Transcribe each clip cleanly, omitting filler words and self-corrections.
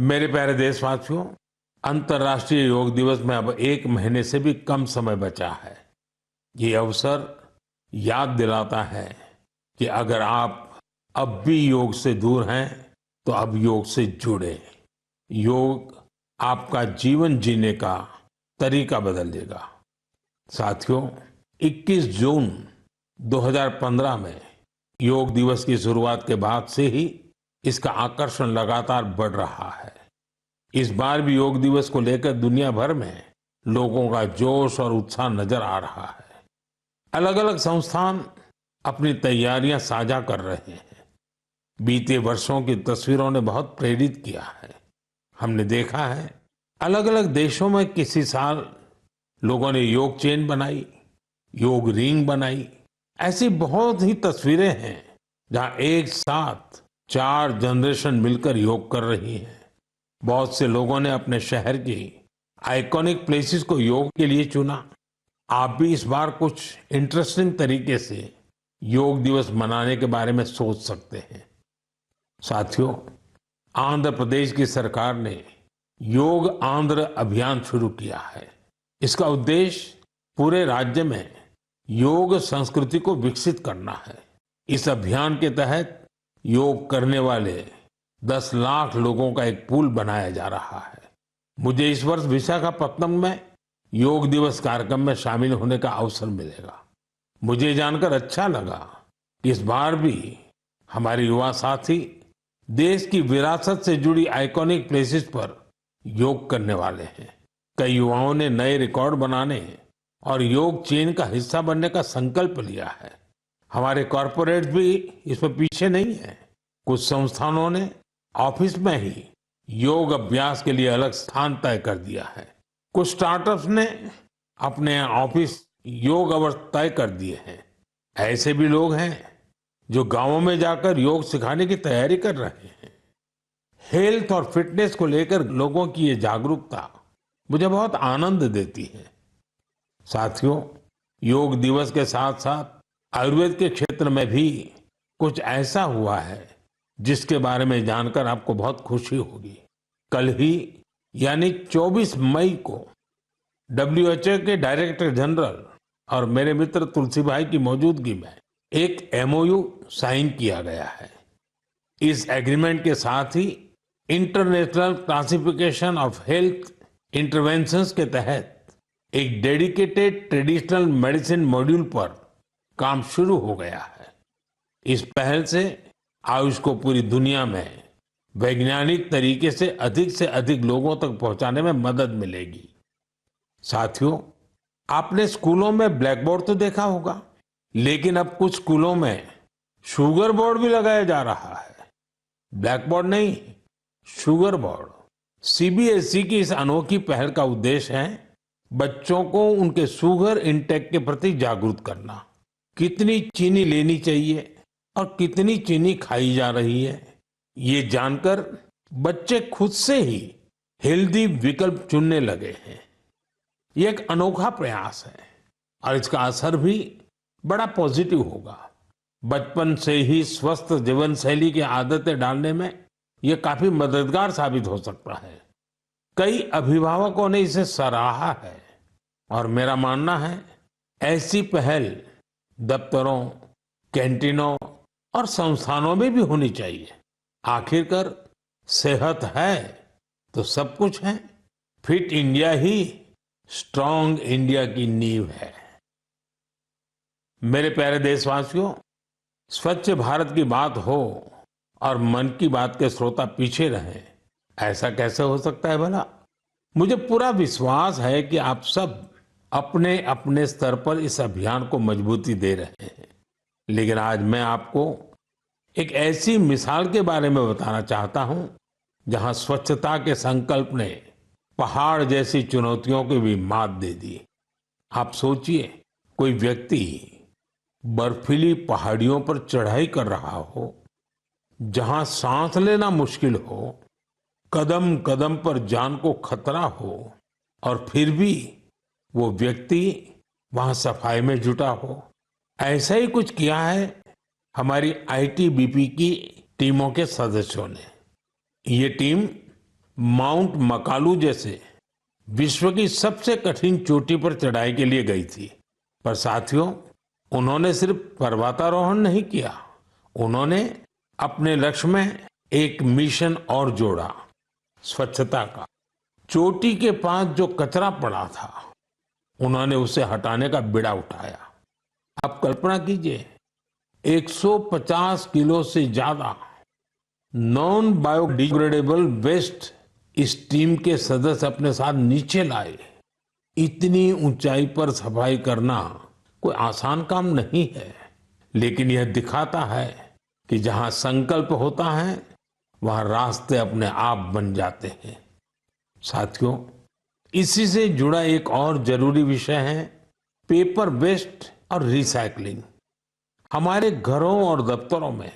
मेरे प्यारे देशवासियों, अंतर्राष्ट्रीय योग दिवस में अब एक महीने से भी कम समय बचा है। ये अवसर याद दिलाता है कि अगर आप अब भी योग से दूर हैं, तो अब योग से जुड़े। योग आपका जीवन जीने का तरीका बदल देगा। साथियों, 21 जून 2015 में योग दिवस की शुरुआत के बाद से ही इसका आकर्षण लगातार बढ़ रहा है। इस बार भी योग दिवस को लेकर दुनिया भर में लोगों का जोश और उत्साह नजर आ रहा है। अलग अलग संस्थान अपनी तैयारियां साझा कर रहे हैं। बीते वर्षों की तस्वीरों ने बहुत प्रेरित किया है। हमने देखा है, अलग अलग देशों में किसी साल लोगों ने योग चेन बनाई, योग रिंग बनाई। ऐसी बहुत ही तस्वीरें हैं जहां एक साथ 4 जनरेशन मिलकर योग कर रही हैं। बहुत से लोगों ने अपने शहर की आइकॉनिक प्लेसेस को योग के लिए चुना। आप भी इस बार कुछ इंटरेस्टिंग तरीके से योग दिवस मनाने के बारे में सोच सकते हैं। साथियों, आंध्र प्रदेश की सरकार ने योग आंध्र अभियान शुरू किया है। इसका उद्देश्य पूरे राज्य में योग संस्कृति को विकसित करना है। इस अभियान के तहत योग करने वाले 10 लाख लोगों का एक पूल बनाया जा रहा है। मुझे इस वर्ष विशाखापत्तनम में योग दिवस कार्यक्रम में शामिल होने का अवसर मिलेगा। मुझे जानकर अच्छा लगा कि इस बार भी हमारे युवा साथी देश की विरासत से जुड़ी आइकॉनिक प्लेसेस पर योग करने वाले हैं। कई युवाओं ने नए रिकॉर्ड बनाने और योग चेन का हिस्सा बनने का संकल्प लिया है। हमारे कॉरपोरेट भी इसमें पीछे नहीं है। कुछ संस्थानों ने ऑफिस में ही योग अभ्यास के लिए अलग स्थान तय कर दिया है। कुछ स्टार्टअप्स ने अपने ऑफिस योग अवर्स तय कर दिए हैं। ऐसे भी लोग हैं जो गांवों में जाकर योग सिखाने की तैयारी कर रहे हैं। हेल्थ और फिटनेस को लेकर लोगों की ये जागरूकता मुझे बहुत आनंद देती है। साथियों, योग दिवस के साथ साथ आयुर्वेद के क्षेत्र में भी कुछ ऐसा हुआ है जिसके बारे में जानकर आपको बहुत खुशी होगी। कल ही यानी 24 मई को WHO के डायरेक्टर जनरल और मेरे मित्र तुलसी भाई की मौजूदगी में एक MOU साइन किया गया है। इस एग्रीमेंट के साथ ही international classification of health interventions के तहत एक डेडिकेटेड ट्रेडिशनल मेडिसिन मॉड्यूल पर काम शुरू हो गया है। इस पहल से आयुष को पूरी दुनिया में वैज्ञानिक तरीके से अधिक लोगों तक पहुंचाने में मदद मिलेगी। साथियों, आपने स्कूलों में ब्लैक बोर्ड तो देखा होगा, लेकिन अब कुछ स्कूलों में शुगर बोर्ड भी लगाया जा रहा है। ब्लैक बोर्ड नहीं, शुगर बोर्ड। CBSE की इस अनोखी पहल का उद्देश्य है बच्चों को उनके शुगर इंटेक के प्रति जागरूक करना। कितनी चीनी लेनी चाहिए और कितनी चीनी खाई जा रही है, ये जानकर बच्चे खुद से ही हेल्दी विकल्प चुनने लगे हैं। ये एक अनोखा प्रयास है और इसका असर भी बड़ा पॉजिटिव होगा। बचपन से ही स्वस्थ जीवन शैली की आदतें डालने में ये काफी मददगार साबित हो सकता है। कई अभिभावकों ने इसे सराहा है और मेरा मानना है ऐसी पहल दफ्तरों, कैंटीनों और संस्थानों में भी होनी चाहिए। आखिरकार सेहत है तो सब कुछ है। फिट इंडिया ही स्ट्रांग इंडिया की नींव है। मेरे प्यारे देशवासियों, स्वच्छ भारत की बात हो और मन की बात के श्रोता पीछे रहें, ऐसा कैसे हो सकता है भला? मुझे पूरा विश्वास है कि आप सब अपने अपने स्तर पर इस अभियान को मजबूती दे रहे हैं। लेकिन आज मैं आपको एक ऐसी मिसाल के बारे में बताना चाहता हूं जहां स्वच्छता के संकल्प ने पहाड़ जैसी चुनौतियों को भी मात दे दी। आप सोचिए, कोई व्यक्ति बर्फीली पहाड़ियों पर चढ़ाई कर रहा हो, जहां सांस लेना मुश्किल हो, कदम कदम पर जान को खतरा हो, और फिर भी वो व्यक्ति वहां सफाई में जुटा हो। ऐसा ही कुछ किया है हमारी ITBP की टीमों के सदस्यों ने। ये टीम माउंट मकालू जैसे विश्व की सबसे कठिन चोटी पर चढ़ाई के लिए गई थी। पर साथियों, उन्होंने सिर्फ पर्वतारोहण नहीं किया, उन्होंने अपने लक्ष्य में एक मिशन और जोड़ा, स्वच्छता का। चोटी के पास जो कचरा पड़ा था, उन्होंने उसे हटाने का बीड़ा उठाया। आप कल्पना कीजिए, 150 किलो से ज्यादा नॉन बायोडिग्रेडेबल वेस्ट इस टीम के सदस्य अपने साथ नीचे लाए। इतनी ऊंचाई पर सफाई करना कोई आसान काम नहीं है, लेकिन यह दिखाता है कि जहां संकल्प होता है वहां रास्ते अपने आप बन जाते हैं। साथियों, इसी से जुड़ा एक और जरूरी विषय है पेपर वेस्ट और रिसाइकलिंग। हमारे घरों और दफ्तरों में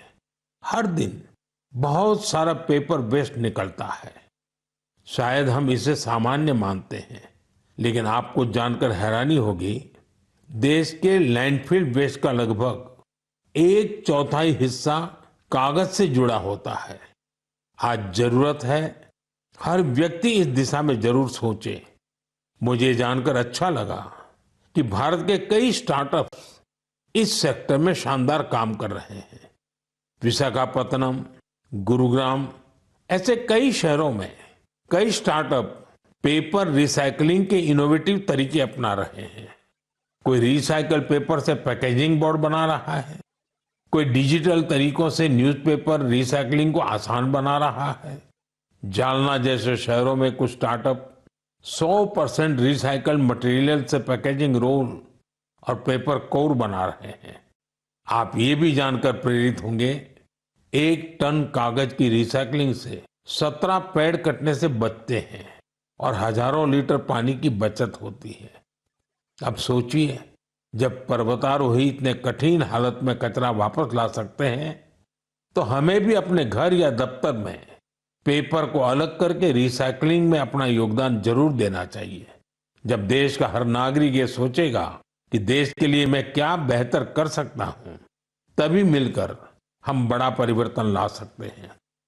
हर दिन बहुत सारा पेपर वेस्ट निकलता है। शायद हम इसे सामान्य मानते हैं, लेकिन आपको जानकर हैरानी होगी, देश के लैंडफिल वेस्ट का लगभग 1/4 हिस्सा कागज से जुड़ा होता है। आज जरूरत है हर व्यक्ति इस दिशा में जरूर सोचे। मुझे जानकर अच्छा लगा कि भारत के कई स्टार्टअप्स इस सेक्टर में शानदार काम कर रहे हैं। विशाखापत्तनम, गुरुग्राम ऐसे कई शहरों में कई स्टार्टअप पेपर रिसाइकलिंग के इनोवेटिव तरीके अपना रहे हैं। कोई रिसाइकल पेपर से पैकेजिंग बोर्ड बना रहा है, कोई डिजिटल तरीकों से न्यूज़पेपर रिसाइकलिंग को आसान बना रहा है। जालना जैसे शहरों में कुछ स्टार्टअप 100% रिसाइकल मटेरियल से पैकेजिंग रोल और पेपर कोर बना रहे हैं। आप ये भी जानकर प्रेरित होंगे, 1 टन कागज की रिसाइकलिंग से 17 पेड़ कटने से बचते हैं और हजारों लीटर पानी की बचत होती है। अब सोचिए, जब पर्वतारोही इतने कठिन हालत में कचरा वापस ला सकते हैं, तो हमें भी अपने घर या दफ्तर में पेपर को अलग करके रिसाइकलिंग में अपना योगदान जरूर देना चाहिए। जब देश का हर नागरिक ये सोचेगा कि देश के लिए मैं क्या बेहतर कर सकता हूं, तभी मिलकर हम बड़ा परिवर्तन ला सकते हैं।